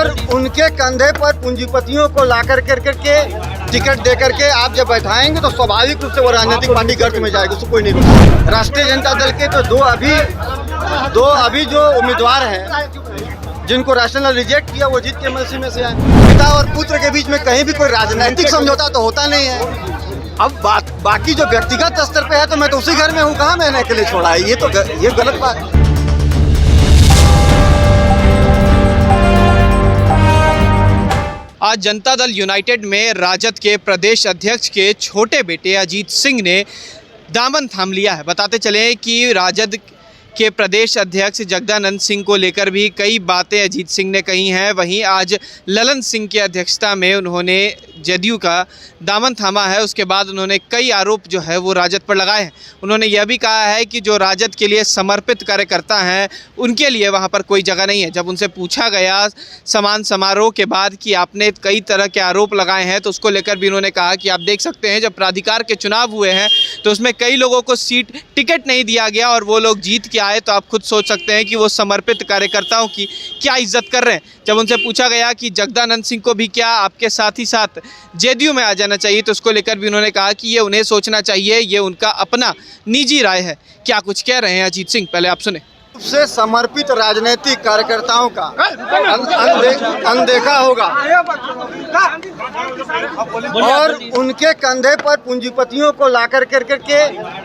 और उनके कंधे पर पूंजीपतियों को ला कर के टिकट दे करके आप जब बैठाएंगे तो स्वाभाविक रूप से वो राजनीतिक पार्टी गर्त में जाएगी, उसको कोई नहीं रोकेगा। राष्ट्रीय जनता दल के तो दो अभी जो उम्मीदवार हैं जिनको राष्ट्रीय ने रिजेक्ट किया वो जीत के एमएलसी में से आए। पिता और पुत्र के बीच में कहीं भी कोई राजनीतिक समझौता तो होता नहीं है। अब बाकी जो व्यक्तिगत स्तर पे है तो मैं तो उसी घर में हूँ, कहाँ मैंने अकेले छोड़ा है, ये गलत बात है। आज जनता दल यूनाइटेड में राजद के प्रदेश अध्यक्ष के छोटे बेटे अजीत सिंह ने दामन थाम लिया है। बताते चले कि राजद के प्रदेश अध्यक्ष जगदानंद सिंह को लेकर भी कई बातें अजीत सिंह ने कही हैं। वहीं आज ललन सिंह की अध्यक्षता में उन्होंने जदयू का दामन थामा है। उसके बाद उन्होंने कई आरोप जो है वो राजद पर लगाए हैं। उन्होंने यह भी कहा है कि जो राजद के लिए समर्पित कार्यकर्ता हैं उनके लिए वहां पर कोई जगह नहीं है। जब उनसे पूछा गया सम्मान समारोह के बाद कि आपने कई तरह के आरोप लगाए हैं तो उसको लेकर भी उन्होंने कहा कि आप देख सकते हैं जब प्राधिकार के चुनाव हुए हैं तो उसमें कई लोगों को टिकट नहीं दिया गया और वो लोग जीत के आए, तो आप खुद सोच सकते हैं कि वो समर्पित कार्यकर्ताओं की क्या इज्जत कर रहे हैं। जब उनसे पूछा गया कि जगदानंद सिंह को भी क्या आपके साथ ही साथ जेडीयू में आ जाना चाहिए तो उसको लेकर भी उन्होंने कहा कि ये उन्हें सोचना चाहिए, ये उनका अपना निजी राय है। क्या कुछ कह रहे हैं अजीत सिंह, पहले आप सुने। से समर्पित राजनीतिक कार्यकर्ताओं का अनदेखा होगा और उनके कंधे पर पूंजीपतियों को ला कर के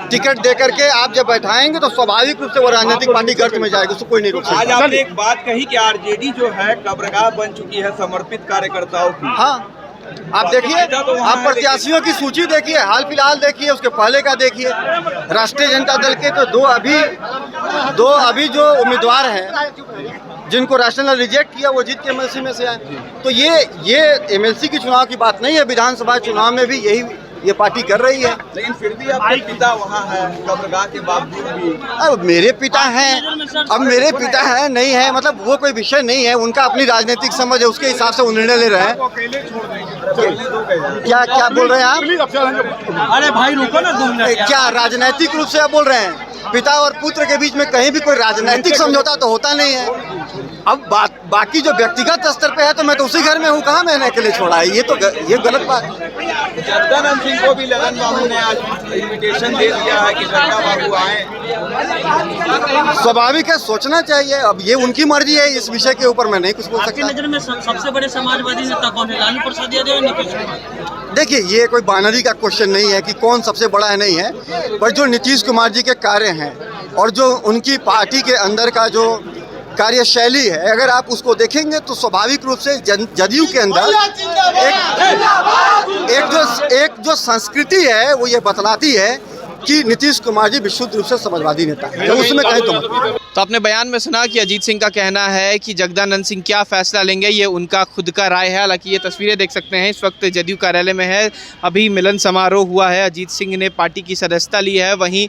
टिकट दे करके आप जब बैठाएंगे तो स्वाभाविक रूप से वो राजनीतिक पार्टी गर्त में जाएगी, उसको कोई नहीं रोकेगा। आज आपने एक बात कही कि आरजेडी जो है कब्रगाह बन चुकी है समर्पित कार्यकर्ताओं की। हाँ, आप देखिए, आप प्रत्याशियों की सूची देखिए, हाल फिलहाल देखिए, उसके पहले का देखिए। राष्ट्रीय जनता दल के तो दो अभी जो उम्मीदवार हैं जिनको राष्ट्रीय ने रिजेक्ट किया वो जीत के एमएलसी में से आए। तो ये एमएलसी की चुनाव की बात नहीं है, विधानसभा चुनाव में भी ये पार्टी कर रही है। लेकिन फिर भी आपके पिता वहाँ है कब्रगाह के बावजूद भी। अब मेरे पिता हैं नहीं है मतलब वो कोई विषय नहीं है, उनका अपनी राजनीतिक समझ है, उसके हिसाब से वो निर्णय ले रहे हैं। क्या बोल रहे हैं आप? अरे भाई रुको ना 2 मिनट। क्या राजनीतिक रूप से आप बोल रहे हैं? पिता और पुत्र के बीच में कहीं भी कोई राजनीतिक समझौता तो होता नहीं है। अब बाकी जो व्यक्तिगत स्तर पे है तो मैं तो उसी घर में हूँ, कहाँ मैंने अकेले छोड़ा है, ये गलत बात है। जगदानंद सिंह को भी ललन बाबू ने आज इनविटेशन दे दिया है कि जगदा बाबू आए। स्वाभाविक है, सोचना चाहिए। अब ये उनकी मर्जी है, इस विषय के ऊपर मैं नहीं कुछ बोल सकता। आपकी नजर में सबसे बड़े समाजवादी नेता कौन है, लालू प्रसाद यादव या नीतीश कुमार? देखिए, ये कोई बाइनरी का क्वेश्चन नहीं है कि कौन सबसे बड़ा है, नहीं है, पर जो नीतीश कुमार जी के कार्य हैं और जो उनकी पार्टी के अंदर का जो कार्यशैली है, अगर आप उसको देखेंगे तो स्वाभाविक रूप से जदयू के अंदर एक जो संस्कृति है वो ये बतलाती है कि नीतीश कुमार जी विशुद्ध रूप से समाजवादी नेता है। तो उसमें कहें तो आपने बयान में सुना कि अजीत सिंह का कहना है कि जगदानंद सिंह क्या फैसला लेंगे ये उनका खुद का राय है। हालांकि ये तस्वीरें देख सकते हैं, इस वक्त जदयू कार्यालय में है, अभी मिलन समारोह हुआ है, अजीत सिंह ने पार्टी की सदस्यता ली है। वहीं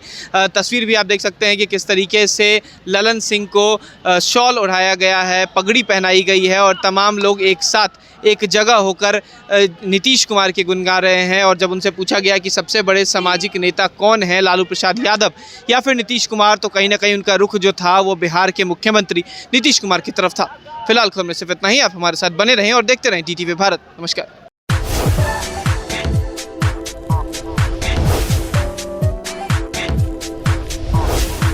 तस्वीर भी आप देख सकते हैं कि किस तरीके से ललन सिंह को शॉल ओढ़ाया गया है, पगड़ी पहनाई गई है और तमाम लोग एक साथ एक जगह होकर नीतीश कुमार के गुण गा रहे हैं। और जब उनसे पूछा गया कि सबसे बड़े सामाजिक नेता कौन है, लालू प्रसाद यादव या फिर नीतीश कुमार, तो कहीं ना कहीं उनका रुख जो था वो बिहार के मुख्यमंत्री नीतीश कुमार की तरफ था। फिलहाल खबर में सिर्फ इतना ही। आप हमारे साथ बने रहें और देखते रहें DTV भारत। नमस्कार।